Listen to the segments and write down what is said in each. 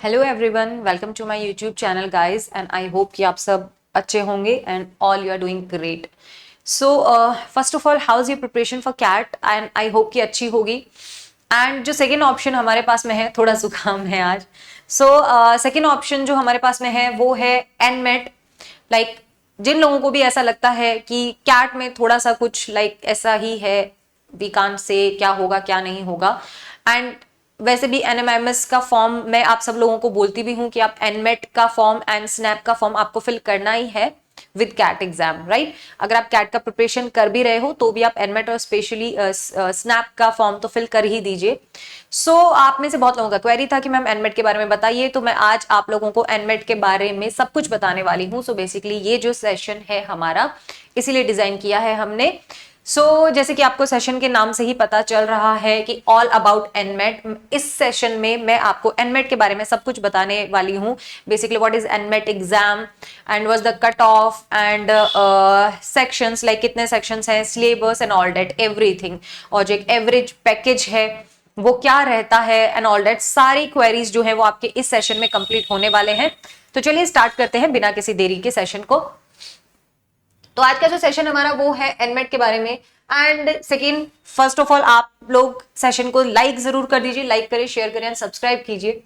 Hello everyone, welcome to my YouTube channel guys and I hope कि आप सब अच्छे होंगे and all you are doing great. So first of all, how is your preparation for CAT and I hope कि अच्छी होगी। And जो second option हमारे पास में है, थोड़ा जुकाम है आज। सो सेकेंड ऑप्शन जो हमारे पास में है वो है एनमेट। लाइक जिन लोगों को भी ऐसा लगता है कि कैट में थोड़ा सा कुछ ऐसा ही है, वी कांट से क्या होगा क्या नहीं होगा। एंड वैसे भी एनएमएमएस का फॉर्म मैं आप सब लोगों को बोलती भी हूं कि आप एनमेट का फॉर्म एंड स्नैप का फॉर्म आपको फिल करना ही है विद कैट एग्जाम, राइट। अगर आप कैट का प्रिपरेशन कर भी रहे हो तो भी आप एनमेट और स्पेशली स्नैप का फॉर्म तो फिल कर ही दीजिए। सो आप में से बहुत लोगों का क्वेरी था कि मैम एनमेट के बारे में बताइए, तो मैं आज आप लोगों को एनमेट के बारे में सब कुछ बताने वाली हूँ। सो बेसिकली ये जो सेशन है हमारा इसीलिए डिजाइन किया है हमने। जैसे कि आपको सेशन के नाम से ही पता चल रहा है कि ऑल अबाउट एनमेट। इस सेशन में मैं आपको एनमेट के बारे में सब कुछ बताने वाली हूँ। Basically what is NMAT exam and was the cut off and sections, like कितने सेक्शंस हैं, syllabus and all that everything. और जो एक एवरेज पैकेज है वो क्या रहता है एंड ऑल दैट, सारी क्वेरीज जो है वो आपके इस सेशन में कंप्लीट होने वाले हैं। तो चलिए स्टार्ट करते हैं बिना किसी देरी के सेशन को। तो आज का जो सेशन हमारा वो है एनमेट के बारे में। And second, first of all आप लोग सेशन को लाइक जरूर कर दीजिए, लाइक करें, शेयर करें एंड सब्सक्राइब कीजिए।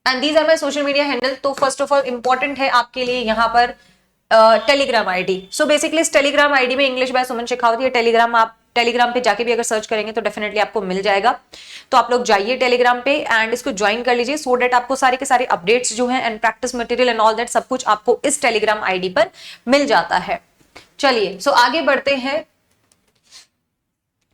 And these are my social media handle. तो फर्स्ट ऑफ ऑल इंपॉर्टेंट है आपके लिए यहाँ पर टेलीग्राम आईडी। सो बेसिकली इस टेलीग्राम आईडी में इंग्लिश बाय सुमन शेखावत, ये टेलीग्राम आप टेलीग्राम पे जाके भी अगर सर्च करेंगे तो डेफिनेटली आपको मिल जाएगा। तो आप लोग जाइए टेलीग्राम पे एंड इसको ज्वाइन कर लीजिए सो दैट आपको सारे के सारे अपडेट्स जो हैं and practice material and all that सब कुछ आपको इस टेलीग्राम आईडी पर मिल जाता है। चलिए आगे बढ़ते हैं,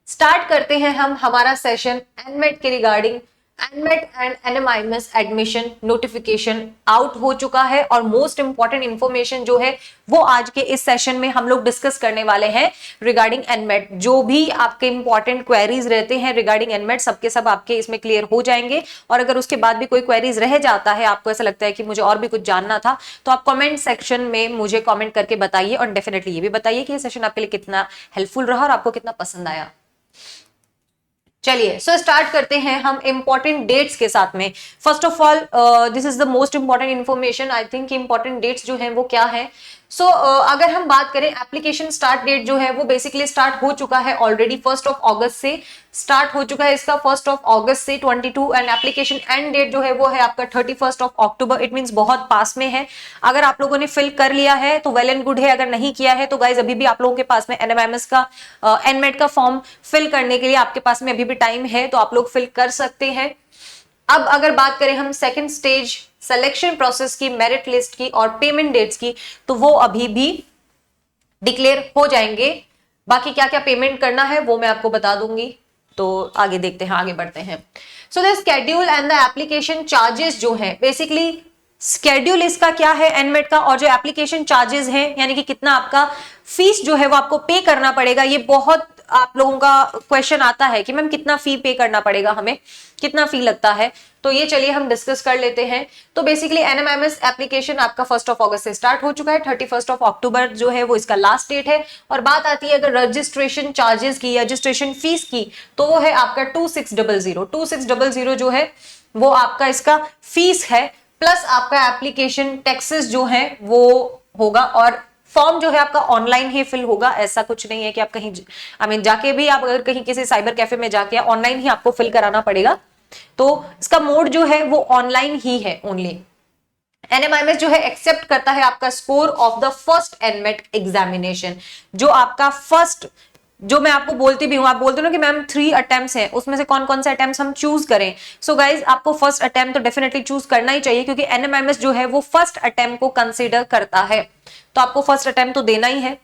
स्टार्ट करते हैं हम हमारा सेशन एनमेट के regarding. NMAT and NMIMS admission notification out हो चुका है और मोस्ट इंपॉर्टेंट इंफॉर्मेशन जो है वो आज के इस सेशन में हम लोग डिस्कस करने वाले हैं रिगार्डिंग एनमेट। जो भी आपके इंपॉर्टेंट क्वेरीज रहते हैं रिगार्डिंग एनमेट सबके सब आपके इसमें क्लियर हो जाएंगे। और अगर उसके बाद भी कोई क्वेरीज रह जाता है, आपको ऐसा लगता है कि मुझे और भी कुछ जानना था, तो आप कमेंट सेक्शन में मुझे कमेंट करके बताइए और डेफिनेटली ये भी बताइए कि ये सेशन आपके लिए कितना हेल्पफुल रहा और आपको कितना पसंद आया। चलिए स्टार्ट करते हैं हम इंपॉर्टेंट डेट्स के साथ में। First of all this is the most important information. I think important dates जो हैं वो क्या है। अगर हम बात करें एप्लीकेशन स्टार्ट डेट जो है वो बेसिकली स्टार्ट हो चुका है ऑलरेडी, 1 अगस्त से स्टार्ट हो चुका है इसका, 1 अगस्त से 22। एंड एप्लीकेशन एंड डेट जो है वो है आपका 31 अक्टूबर। इट मींस बहुत पास में है। अगर आप लोगों ने फिल कर लिया है तो वेल एंड गुड है, अगर नहीं किया है तो गाइज अभी भी आप लोगों के पास में एनएमएमएस का एनमेट का फॉर्म फिल करने के लिए आपके पास में अभी भी टाइम है, तो आप लोग फिल कर सकते हैं। अब अगर बात करें हम सेकंड स्टेज सिलेक्शन प्रोसेस की, मेरिट लिस्ट की और पेमेंट डेट्स की, तो वो अभी भी डिक्लेयर हो जाएंगे। बाकी क्या क्या पेमेंट करना है वो मैं आपको बता दूंगी। तो आगे देखते हैं, आगे बढ़ते हैं। The schedule and the application charges जो है, बेसिकली स्केड्यूल इसका क्या है एनमेट का, और जो एप्लीकेशन चार्जेस हैं यानी कि कितना आपका फीस जो है वो आपको पे करना पड़ेगा। ये बहुत आप लोगों का क्वेश्चन आता है कि मैम कितना फी पे करना पड़ेगा, हमें कितना फी लगता है। तो ये चलिए हम डिस्कस कर लेते हैं। तो बेसिकली एनएमएमएस एप्लीकेशन आपका 1 अगस्त से स्टार्ट हो चुका है, 31 अक्टूबर जो है वो इसका लास्ट डेट है। और बात आती है अगर रजिस्ट्रेशन चार्जेस की, रजिस्ट्रेशन फीस की, तो वो है आपका 2600 जो है वो आपका इसका फीस है, प्लस आपका एप्लीकेशन टैक्सेस जो है वो होगा। और फॉर्म जो है आपका ऑनलाइन ही फिल होगा, ऐसा कुछ नहीं है कि आप कहीं जाके भी, आप अगर कहीं किसी साइबर कैफे में जाके ऑनलाइन ही आपको फिल कराना पड़ेगा। तो इसका मोड जो है वो ऑनलाइन ही है ओनली। एनएमआईएमएस जो है एक्सेप्ट करता है आपका score of the first NMAT examination. जो आपका फर्स्ट, जो मैं आपको बोलती भी हूँ, आप बोलते हो ना कि मैम 3 अटेम्प्ट्स हैं, उसमें से कौन कौन से अटेम्प्ट्स हम चूज करें। गाइज आपको फर्स्ट अटेम्प्ट तो डेफिनेटली चूज करना ही चाहिए, क्योंकि एनएमआईएमएस जो है वो फर्स्ट अटेम्प्ट को कंसीडर करता है। तो आपको फर्स्ट अटेम्प्ट तो देना ही है,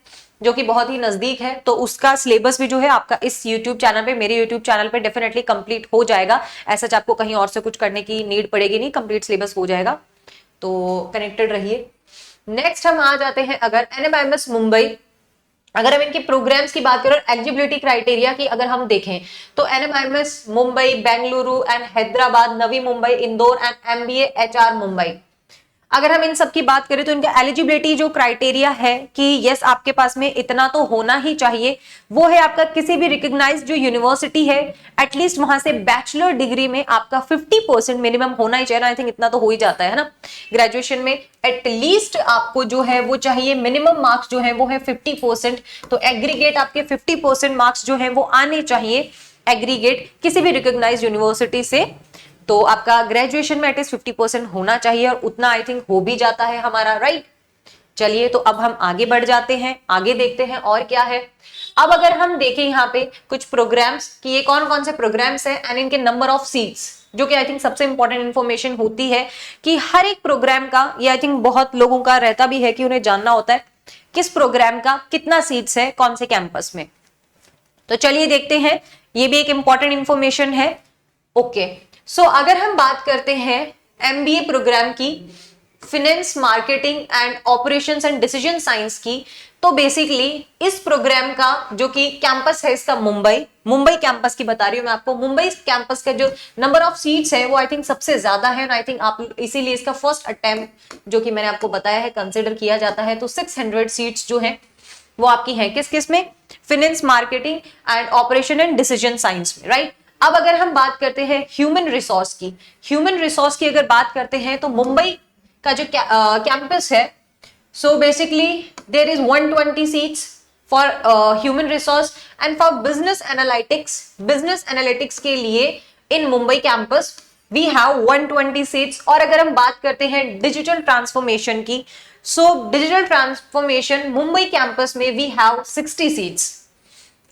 जो कि बहुत ही नजदीक है। तो उसका सिलेबस भी जो है आपका इस यूट्यूब चैनल पे, मेरे यूट्यूब चैनल पे डेफिनेटली कंप्लीट हो जाएगा। ऐसा आपको कहीं और से कुछ करने की नीड पड़ेगी नहीं, कंप्लीट सिलेबस हो जाएगा। तो कनेक्टेड रहिए। नेक्स्ट हम आ जाते हैं अगर एनएमआईएमएस मुंबई, अगर हम इनके प्रोग्राम्स की बात करें, एलिजिबिलिटी क्राइटेरिया की अगर हम देखें, तो NMIMS Mumbai, Bengaluru and Hyderabad, Navi Mumbai, Indore and MBA HR Mumbai. अगर हम इन सब की बात करें तो इनका एलिजिबिलिटी जो क्राइटेरिया है कि यस आपके पास में इतना तो होना ही चाहिए, वो है आपका किसी भी रिकॉग्नाइज्ड जो यूनिवर्सिटी है एटलीस्ट वहां से बैचलर डिग्री में आपका 50% मिनिमम होना ही चाहिए। आई थिंक इतना तो हो ही जाता है ना, ग्रेजुएशन में एटलीस्ट आपको जो है वो चाहिए, मिनिमम मार्क्स जो है वो है 50%, तो एग्रीगेट आपके 50% मार्क्स जो है वो आने चाहिए एग्रीगेट किसी भी रिकॉग्नाइज्ड यूनिवर्सिटी से। तो आपका ग्रेजुएशन में एटलीस्ट 50% होना चाहिए और उतना आई थिंक हो भी जाता है हमारा, राइट। चलिए तो अब हम आगे बढ़ जाते हैं, आगे देखते हैं और क्या है। अब अगर हम देखें यहाँ पे कुछ प्रोग्राम्स कि ये कौन कौन से प्रोग्राम्स हैं एंड इनके नंबर ऑफ सीट्स, जो कि आई थिंक सबसे इंपॉर्टेंट इंफॉर्मेशन होती है कि हर एक प्रोग्राम का, ये आई थिंक बहुत लोगों का रहता भी है कि उन्हें जानना होता है किस प्रोग्राम का कितना सीट्स है कौन से कैंपस में। तो चलिए देखते हैं, ये भी एक इंपॉर्टेंट इंफॉर्मेशन है। ओके सो अगर हम बात करते हैं एमबीए प्रोग्राम की, finance marketing and operations and decision science की, तो बेसिकली इस प्रोग्राम का जो कि कैंपस है इसका मुंबई कैंपस की बता रही हूं मैं आपको। मुंबई कैंपस का जो नंबर ऑफ सीट्स है वो आई थिंक सबसे ज्यादा है, आई थिंक आप इसीलिए इसका फर्स्ट अटेम्प्ट जो कि मैंने आपको बताया है कंसिडर किया जाता है। तो 600 सीट्स जो है वो आपकी है किस किस में, finance marketing and operation and decision science में, राइट। अब अगर हम बात करते हैं ह्यूमन रिसोर्स की अगर बात करते हैं तो मुंबई का जो कैंपस है, so basically there is 120 seats for human resource and for business analytics के लिए in Mumbai campus we have 120 seats. और अगर हम बात करते हैं डिजिटल ट्रांसफॉर्मेशन की, so digital transformation Mumbai campus में वी हैव 60 सीट्स।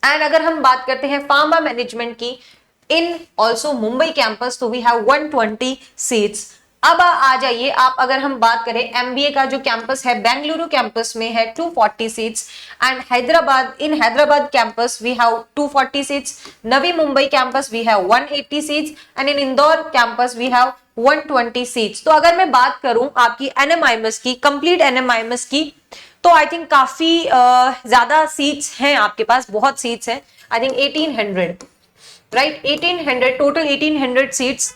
एंड अगर हम बात करते हैं फार्मा मैनेजमेंट की इन ऑल्सो मुंबई कैंपस, तो वी हैव 120 सीट्स। अब आ जाइए आप, अगर हम बात करें एमबीए का जो कैंपस है बेंगलुरु कैंपस में है 240 seats and Hyderabad campus we have 240 seats, Navi Mumbai campus we have 180 seats and in Indore campus we have 120 seats. तो अगर मैं बात करूं आपकी एनएमआईएमएस की, कंप्लीट एनएमआईएमएस की, तो आई थिंक काफी ज्यादा सीट्स हैं आपके पास, बहुत सीट्स हैं, I think 1800, right, 1800 total 1800 seats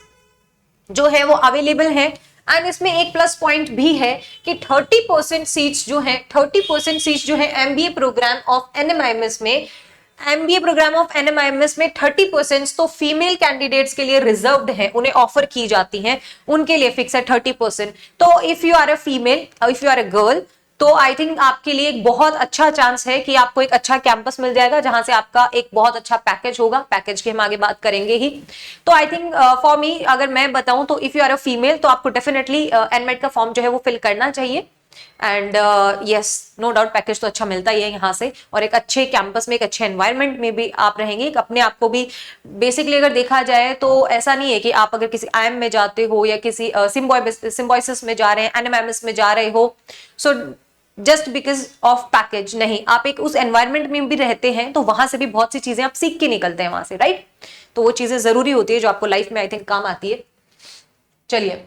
जो है वो अवेलेबल है। एंड इसमें एक प्लस पॉइंट भी है कि 30% सीट्स जो है, 30% सीट्स जो है एमबीए प्रोग्राम ऑफ एनएमआईएमएस में, एमबीए प्रोग्राम ऑफ एनएमआईएमएस में 30% तो फीमेल कैंडिडेट्स के लिए रिजर्व्ड है, उन्हें ऑफर की जाती है, उनके लिए फिक्स है 30%। तो if you are a female, if you are a girl, तो आई थिंक आपके लिए एक बहुत अच्छा चांस है कि आपको एक अच्छा कैंपस मिल जाएगा जहां से आपका एक बहुत अच्छा पैकेज होगा। पैकेज की हम आगे बात करेंगे ही। तो आई थिंक फॉर मी अगर मैं बताऊं तो if you are a female तो आपको डेफिनेटली एनमेट का फॉर्म जो है वो फिल करना चाहिए। And yes no doubt package तो अच्छा मिलता ही है यहाँ से, और एक अच्छे कैंपस में, एक अच्छे एनवायरनमेंट में भी आप रहेंगे, अपने आप को भी बेसिकली अगर देखा जाए तो ऐसा नहीं है कि आप अगर किसी आईएम में जाते हो या किसी सिम्बॉयसिस में जा रहे हैं, एनएमएमएस में जा रहे हो, so just because of package नहीं, आप एक उस एनवायरनमेंट में भी रहते हैं तो वहां से भी बहुत सी चीजें आप सीख के निकलते हैं वहां से, राइट। तो वो चीजें जरूरी होती है जो आपको लाइफ में आई थिंक काम आती है। चलिए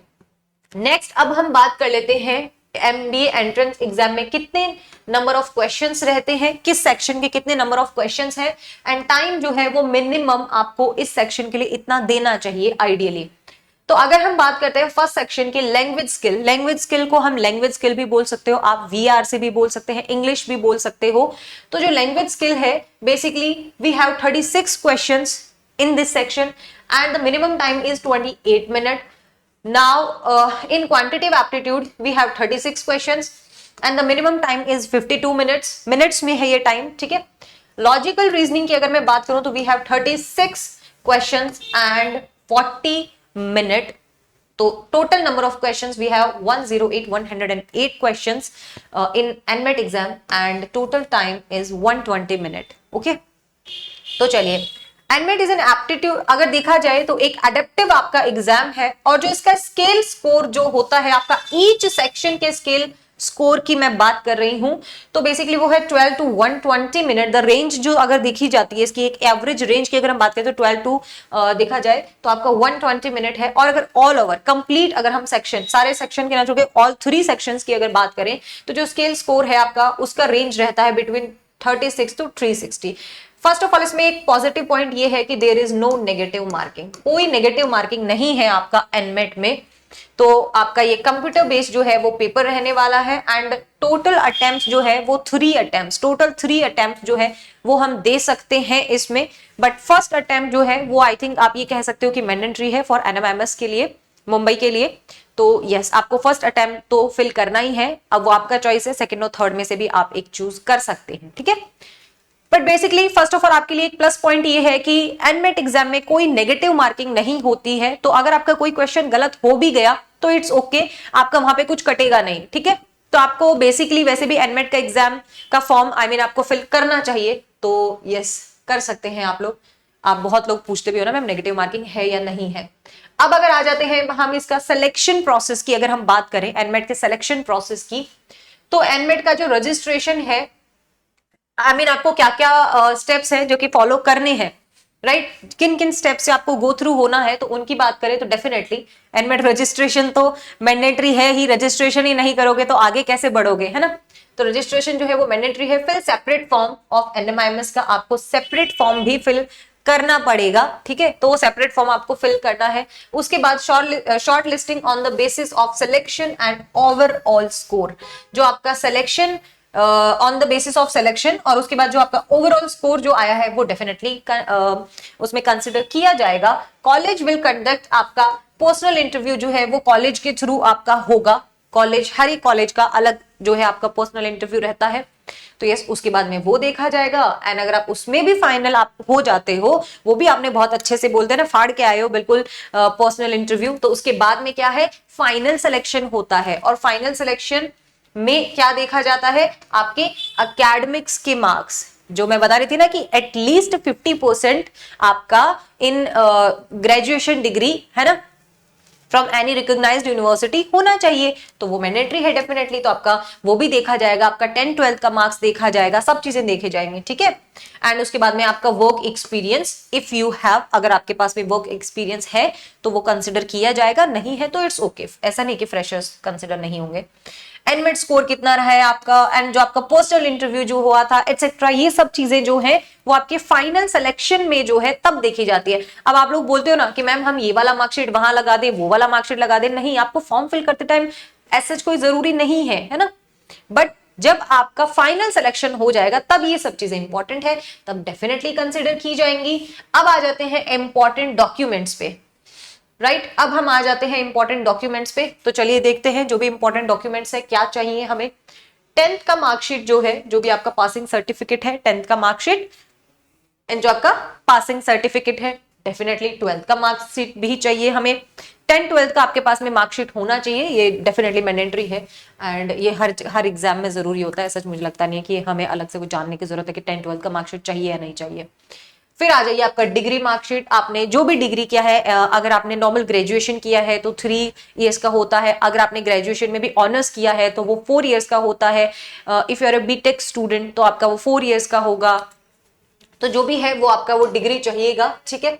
नेक्स्ट अब हम बात कर लेते हैं एमबीए एंट्रेंस एग्जाम में कितने नंबर ऑफ क्वेश्चंस रहते हैं, किस सेक्शन के कितने नंबर ऑफ क्वेश्चंस हैं, एंड टाइम जो है वो मिनिमम आपको इस सेक्शन के लिए इतना देना चाहिए आइडियली। तो अगर हम बात करते हैं फर्स्ट सेक्शन की लैंग्वेज स्किल को हम लैंग्वेज स्किल भी बोल सकते हो, आप वीआर से भी बोल सकते हैं, इंग्लिश भी बोल सकते हो। तो जो लैंग्वेज स्किल है basically we have 36 questions in this section and the minimum time is 28 minute. Now in quantitative aptitude we have 36 questions and the minimum time is 52 minutes में है ये टाइम, ठीक है। लॉजिकल रीजनिंग की अगर मैं बात करूं तो we have 36 questions and 40 minute. तो total number of questions we have 108 questions in NMAT exam and total time is 120 minute. Okay तो चलिए, एनमेट इज एन एप्टीट्यूड, अगर देखा जाए तो एक एडेप्टिव आपका एग्जाम है, और जो इसका स्केल स्कोर जो होता है आपका ईच सेक्शन के स्केल स्कोर की मैं बात कर रही हूं, तो बेसिकली वो है 12 to 120 मिनट। द रेंज जो अगर देखी जाती है इसकी एक एवरेज रेंज की अगर हम बात करें तो 12 टू देखा जाए तो आपका 120 मिनट है। और अगर ऑल ओवर कंप्लीट अगर हम सेक्शन, सारे सेक्शन के ना छोड़े ऑल 3 सेक्शंस की अगर बात करें तो जो स्केल स्कोर है आपका उसका रेंज रहता है between 36 to 360। First of all इसमें एक पॉजिटिव पॉइंट ये है कि there is no negative marking, कोई नेगेटिव मार्किंग नहीं है आपका एनमेट में। तो आपका ये कंप्यूटर बेस्ड जो है वो पेपर रहने वाला है एंड टोटल अटेम्प्ट जो है वो 3 अटेम्प्ट, टोटल 3 अटेम्प्ट जो है वो हम दे सकते हैं इसमें। बट फर्स्ट अटेम्प्ट जो है वो आई थिंक आप ये कह सकते हो कि मैंडेटरी है फॉर एनएमएमएस के लिए, मुंबई के लिए। तो यस, आपको फर्स्ट अटेम्प्ट तो फिल करना ही है। अब वो आपका चॉइस है, सेकंड और थर्ड में से भी आप एक चूज कर सकते हैं, ठीक है। But basically first of all आपके लिए एक प्लस पॉइंट ये है कि एनमेट एग्जाम में कोई नेगेटिव मार्किंग नहीं होती है। तो अगर आपका कोई क्वेश्चन गलत हो भी गया तो इट्स ओके, आपका वहां पे कुछ कटेगा नहीं, ठीक है। तो आपको बेसिकली वैसे भी एनमेट का एग्जाम का फॉर्म आपको फिल करना चाहिए। तो यस, कर सकते हैं आप लोग। आप बहुत लोग पूछते भी हो ना मैम नेगेटिव मार्किंग है या नहीं है। अब अगर आ जाते हैं हम इसका सिलेक्शन प्रोसेस की, अगर हम बात करें एनमेट के सिलेक्शन प्रोसेस की, तो एनमेट का जो रजिस्ट्रेशन है आपको क्या क्या स्टेप्स हैं जो कि फॉलो करने हैं, राइट। किन किन स्टेप से आपको गो थ्रू होना है, तो उनकी बात करें तो डेफिनेटली एनमेट रजिस्ट्रेशन तो मैंडेटरी है ही। रजिस्ट्रेशन ही नहीं करोगे तो आगे कैसे बढ़ोगे, है ना। तो रजिस्ट्रेशन जो है वो मैंडेटरी है। फिर सेपरेट फॉर्म ऑफ एनएमआईएमएस का आपको सेपरेट फॉर्म भी फिल करना पड़ेगा, ठीक है। तो वो सेपरेट फॉर्म आपको फिल करना है। उसके बाद short listing on the basis of selection and overall score, जो आपका selection on the basis of selection और उसके बाद जो आपका ओवरऑल स्कोर जो आया है वो डेफिनेटली उसमें कंसिडर किया जाएगा। कॉलेज विल कंडक्ट आपका पर्सनल इंटरव्यू जो है वो कॉलेज के थ्रू आपका होगा। कॉलेज, हर एक कॉलेज का अलग जो है आपका पर्सनल इंटरव्यू रहता है। तो यस, उसके बाद में वो देखा जाएगा एंड अगर आप उसमें भी फाइनल आप हो जाते हो, वो भी आपने बहुत अच्छे से बोलते हैं ना, फाड़ के आए हो बिल्कुल पर्सनल इंटरव्यू, तो उसके बाद में क्या है, फाइनल सिलेक्शन होता है। और फाइनल सिलेक्शन में क्या देखा जाता है, आपके एकेडमिक्स के मार्क्स, जो मैं बता रही थी ना कि एटलीस्ट 50% आपका इन ग्रेजुएशन डिग्री, है ना, फ्रॉम एनी रिकॉग्नाइज्ड यूनिवर्सिटी होना चाहिए। तो वो मैंडेटरी है डेफिनेटली। तो आपका वो भी देखा जाएगा, आपका 10th-12th का मार्क्स देखा जाएगा, सब चीजें देखे जाएंगी, ठीक है। एंड उसके बाद में आपका work experience, if you have, अगर आपके पास में वर्क एक्सपीरियंस है तो वो कंसिडर किया जाएगा, नहीं है तो इट्स ओके। ऐसा नहीं कि फ्रेशर्स कंसिडर नहीं होंगे। एनमेट स्कोर कितना रहा है आपका, एंड जो आपका पर्सनल इंटरव्यू जो हुआ था एटसेट्रा, ये सब चीजें जो है वो आपके फाइनल सिलेक्शन में जो है तब देखी जाती है। अब आप लोग बोलते हो ना कि मैम हम ये वाला मार्कशीट वहां लगा दे, वो वाला मार्कशीट लगा दे, नहीं, आपको फॉर्म फिल करते टाइम ऐसा कोई जरूरी नहीं है ना। बट जब आपका फाइनल सिलेक्शन हो जाएगा तब ये सब चीजें इंपॉर्टेंट है, तब डेफिनेटली कंसिडर की जाएंगी। अब आ जाते हैं इंपॉर्टेंट डॉक्यूमेंट्स पे, राइट। अब हम आ जाते हैं इंपॉर्टेंट डॉक्यूमेंट्स पे। तो चलिए देखते हैं जो भी इंपॉर्टेंट डॉक्यूमेंट्स है क्या चाहिए हमें। 10th का मार्कशीट जो है, जो भी आपका पासिंग सर्टिफिकेट है, 10th का मार्कशीट एंड जो आपका पासिंग सर्टिफिकेट है, डेफिनेटली 12th का मार्कशीट भी चाहिए हमें। 10th-12th का आपके पास में मार्कशीट होना चाहिए, ये डेफिनेटली मैंडेटरी है एंड ये हर एग्जाम में जरूरी होता है। सच मुझे लगता नहीं है कि हमें अलग से कुछ जानने की जरूरत है कि 10th-12th का मार्कशीट चाहिए या नहीं चाहिए। फिर आ जाइए आपका डिग्री मार्कशीट, आपने जो भी डिग्री किया है, अगर आपने नॉर्मल ग्रेजुएशन किया है तो 3 इयर्स का होता है, अगर आपने ग्रेजुएशन में भी ऑनर्स किया है तो वो 4 इयर्स का होता है। If you are a BTech student तो आपका वो 4 इयर्स का होगा। तो जो भी है वो आपका वो डिग्री चाहिएगा, ठीक है।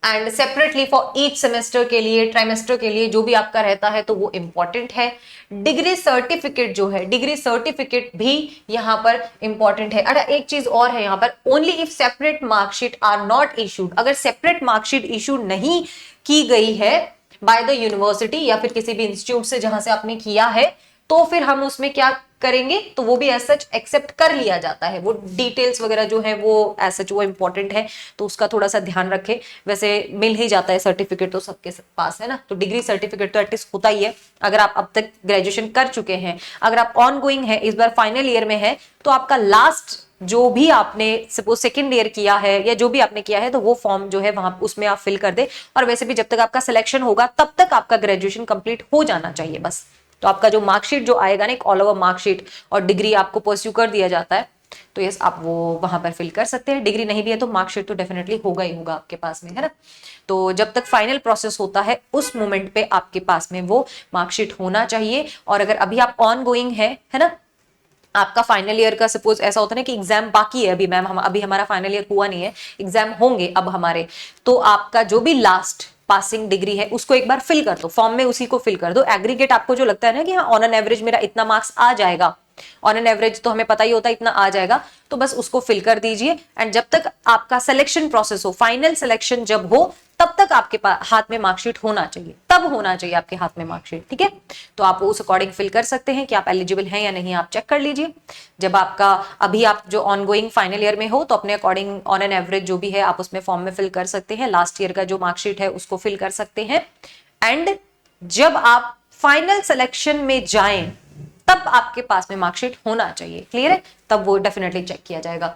And separately for each semester के लिए, ट्राइमेस्टर के लिए जो भी आपका रहता है तो वो इंपॉर्टेंट है। डिग्री सर्टिफिकेट जो है, डिग्री सर्टिफिकेट भी यहाँ पर इंपॉर्टेंट है। अरे एक चीज और है यहाँ पर, only if separate marksheet are not issued, अगर सेपरेट मार्कशीट इशू नहीं की गई है बाय द यूनिवर्सिटी या फिर किसी भी इंस्टीट्यूट से जहां से आपने किया है, तो फिर हम उसमें क्या करेंगे, तो वो भी एज सच एक्सेप्ट कर लिया जाता है। वो डिटेल्स वगैरह जो है वो एज सच वो इंपॉर्टेंट है, तो उसका थोड़ा सा ध्यान रखें। वैसे मिल ही जाता है सर्टिफिकेट तो सबके पास, है ना। तो डिग्री सर्टिफिकेट तो एटलीस्ट होता ही है। अगर आप अब तक ग्रेजुएशन कर चुके हैं, अगर आप ऑन गोइंग है, इस बार फाइनल ईयर में है, तो आपका लास्ट जो भी आपने सपोज सेकेंड ईयर किया है या जो भी आपने किया है, तो वो फॉर्म जो है वहां उसमें आप फिल कर दे। और वैसे भी जब तक आपका सिलेक्शन होगा तब तक आपका ग्रेजुएशन कंप्लीट हो जाना चाहिए बस। तो आपका जो मार्कशीट जो आएगा ना, एक ऑल ओवर मार्कशीट और डिग्री आपको परस्यू कर दिया जाता है, तो यस आप वो वहां पर फिल कर सकते हैं। डिग्री नहीं भी है तो मार्कशीट तो डेफिनेटली होगा ही होगा आपके पास में, है ना। तो जब तक फाइनल प्रोसेस होता है उस मोमेंट पे आपके पास में वो मार्कशीट होना चाहिए। और अगर अभी आप ऑन गोइंग है ना, आपका फाइनल ईयर का सपोज ऐसा होता है ना कि एग्जाम बाकी है अभी, मैम हम अभी हमारा फाइनल ईयर हुआ नहीं है, एग्जाम होंगे अब हमारे, तो आपका जो भी लास्ट पासिंग डिग्री है उसको एक बार फिल कर दो फॉर्म में, उसी को फिल कर दो। एग्रीगेट आपको जो लगता है ना कि हाँ ऑन एन एवरेज मेरा इतना मार्क्स आ जाएगा, ऑन एन एवरेज तो हमें पता ही होता है इतना आ जाएगा, तो बस उसको फिल कर दीजिए। एंड जब तक आपका सिलेक्शन प्रोसेस हो, फाइनल सिलेक्शन जब हो, तब तक आपके हाथ में मार्कशीट होना चाहिए, तब होना चाहिए आपके हाथ में मार्कशीट, ठीक है। तो आप उस अकॉर्डिंग फिल कर सकते हैं कि आप एलिजिबल हैं या नहीं, आप चेक कर लीजिए। जब आपका अभी आप जो ऑनगोइंग फाइनल ईयर में हो तो अपने अकॉर्डिंग ऑन एन एवरेज जो भी है आप उसमें फॉर्म में फिल कर सकते हैं, लास्ट ईयर का जो मार्कशीट है उसको फिल कर सकते हैं। एंड जब आप फाइनल सिलेक्शन में जाएं तब आपके पास में मार्कशीट होना चाहिए, क्लियर है, तब वो डेफिनेटली चेक किया जाएगा।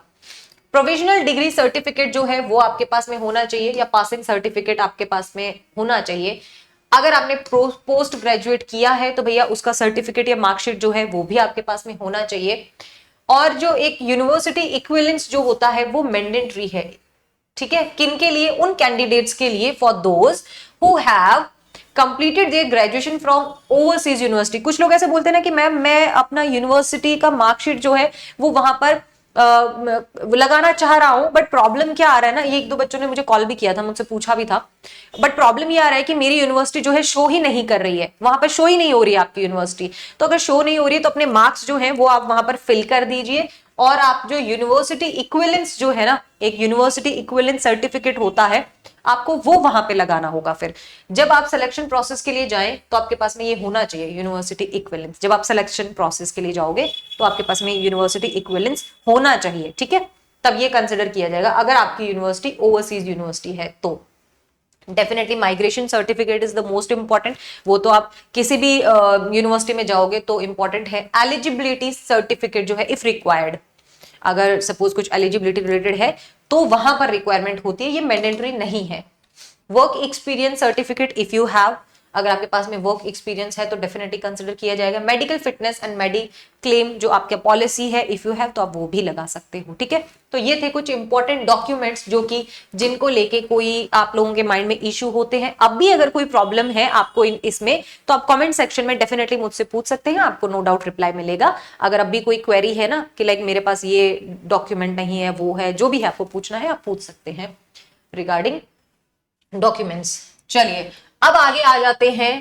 प्रोविजनल डिग्री सर्टिफिकेट जो है वो आपके पास में होना चाहिए, या पासिंग सर्टिफिकेट आपके पास में होना चाहिए। अगर आपने पोस्ट ग्रेजुएट किया है तो भैया उसका सर्टिफिकेट या मार्कशीट जो है वो भी आपके पास में होना चाहिए। और जो एक यूनिवर्सिटी इक्विवेलेंस जो होता है वो मैंडेटरी है, ठीक है, किन के लिए, उन कैंडिडेट्स के लिए, for those who have completed their graduation from overseas university. कुछ लोग ऐसे बोलते हैं ना कि मैम मैं अपना यूनिवर्सिटी का मार्कशीट जो है वो वहां पर लगाना चाह रहा हूं, बट प्रॉब्लम क्या आ रहा है ना, ये एक दो बच्चों ने मुझे कॉल भी किया था, मुझसे पूछा भी था, बट प्रॉब्लम ये आ रहा है कि मेरी यूनिवर्सिटी जो है शो ही नहीं कर रही है, वहां पर शो ही नहीं हो रही है आपकी यूनिवर्सिटी। तो अगर शो नहीं हो रही है तो अपने मार्क्स जो है वो आप वहां पर फिल कर दीजिए, और आप जो यूनिवर्सिटी इक्विवेलेंस जो है ना, एक यूनिवर्सिटी इक्विवेलेंस सर्टिफिकेट होता है, आपको वो वहां पे लगाना होगा। फिर जब आप सिलेक्शन प्रोसेस के लिए जाएं तो आपके पास में ये होना चाहिए, यूनिवर्सिटी इक्विवेलेंस। जब आप सिलेक्शन प्रोसेस के लिए जाओगे तो आपके पास में यूनिवर्सिटी इक्विवेलेंस होना चाहिए, ठीक है, तब ये कंसिडर किया जाएगा अगर आपकी यूनिवर्सिटी ओवरसीज यूनिवर्सिटी है तो। Definitely migration certificate is the most important, वो तो आप किसी भी यूनिवर्सिटी में जाओगे तो इंपॉर्टेंट है। एलिजिबिलिटी सर्टिफिकेट जो है इफ रिक्वायर्ड, अगर सपोज कुछ एलिजिबिलिटी रिलेटेड है तो वहां पर रिक्वायरमेंट होती है, ये मैंडेटरी नहीं है। Work experience certificate if you have, अगर आपके पास में वर्क एक्सपीरियंस है तो डेफिनेटली कंसिडर किया जाएगा। मेडिकल फिटनेस एंड मेडिक्लेम जो आपके पॉलिसी है इफ यू हैव, तो आप वो भी लगा सकते हो, ठीक है। तो ये थे कुछ इंपॉर्टेंट डॉक्यूमेंट्स जो कि जिनको लेके कोई आप लोगों के माइंड में इशू होते हैं। अब भी अगर कोई प्रॉब्लम है आपको इसमें तो आप कमेंट सेक्शन में डेफिनेटली मुझसे पूछ सकते हैं, आपको नो डाउट रिप्लाई मिलेगा। अगर अब भी कोई क्वेरी है ना कि लाइक मेरे पास ये डॉक्यूमेंट नहीं है, वो है, जो भी है आपको पूछना है आप पूछ सकते हैं रिगार्डिंग डॉक्यूमेंट्स। चलिए अब आगे आ जाते हैं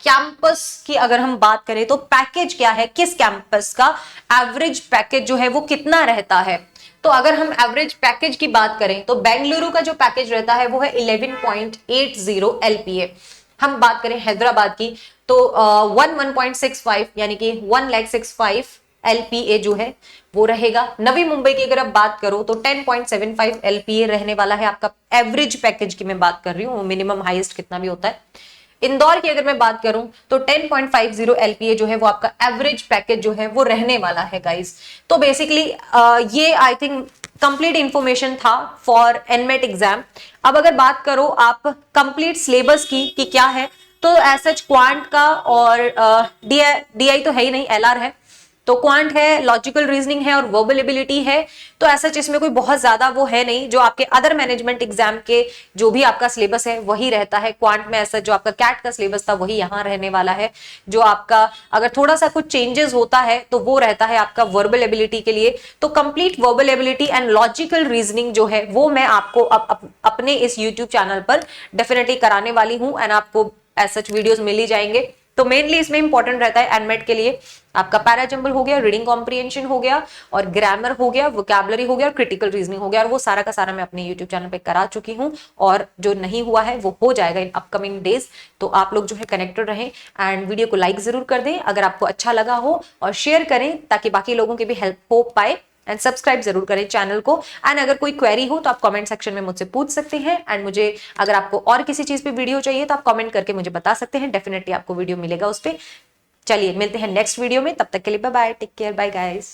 कैंपस की। अगर हम बात करें तो पैकेज क्या है, किस कैंपस का एवरेज पैकेज जो है वो कितना रहता है। तो अगर हम एवरेज पैकेज की बात करें तो बेंगलुरु का जो पैकेज रहता है वो है 11.80 LPA। हम बात करें हैदराबाद की तो 1.65 यानी कि 1,65,000 LPA जो है वो रहेगा। नवी मुंबई की अगर आप बात करो तो 10.75 LPA रहने वाला है आपका एवरेज पैकेज की मैं बात कर रही हूँ, मिनिमम हाईएस्ट कितना भी होता है। इंदौर की अगर मैं बात करूं तो 10.50 LPA जो है वो आपका एवरेज पैकेज जो है वो रहने वाला है गाइस। तो बेसिकली ये आई थिंक कंप्लीट इंफॉर्मेशन था फॉर एनमेट एग्जाम। अब अगर बात करो आप कंप्लीट सिलेबस की कि क्या है, तो एसएच क्वांट का और डीआई तो है ही नहीं, एलआर है, तो क्वांट है, लॉजिकल रीजनिंग है और वर्बल एबिलिटी है। तो ऐसा इसमें कोई बहुत ज्यादा वो है नहीं, जो आपके अदर मैनेजमेंट एग्जाम के जो भी आपका सिलेबस है वही रहता है। क्वांट में ऐसा जो आपका कैट का सिलेबस था वही यहाँ रहने वाला है। जो आपका अगर थोड़ा सा कुछ चेंजेस होता है तो वो रहता है आपका वर्बल एबिलिटी के लिए। तो complete verbal ability and logical reasoning जो है वो मैं आपको अपने इस यूट्यूब चैनल पर डेफिनेटली कराने वाली हूँ, एंड आपको ऐसा वीडियोस मिल ही जाएंगे। तो मेनली इसमें इंपॉर्टेंट रहता है एनमेट के लिए आपका पैराजंबल हो गया, रीडिंग कॉम्प्रिहेंशन हो गया, और ग्रामर हो गया, वोकैबुलरी हो गया, और क्रिटिकल रीजनिंग हो गया। और वो सारा का सारा मैं अपने यूट्यूब चैनल पे करा चुकी हूँ, और जो नहीं हुआ है वो हो जाएगा इन अपकमिंग डेज। तो आप लोग जो है कनेक्टेड रहें एंड वीडियो को लाइक जरूर कर दें अगर आपको अच्छा लगा हो, और शेयर करें ताकि बाकी लोगों की भी हेल्प हो पाए, एंड सब्सक्राइब जरूर करें चैनल को। एंड अगर कोई क्वेरी हो तो आप कमेंट सेक्शन में मुझसे पूछ सकते हैं, एंड मुझे अगर आपको और किसी चीज पे वीडियो चाहिए तो आप कमेंट करके मुझे बता सकते हैं, डेफिनेटली आपको वीडियो मिलेगा उस पर। चलिए मिलते हैं नेक्स्ट वीडियो में, तब तक के लिए bye bye, take care, bye guys.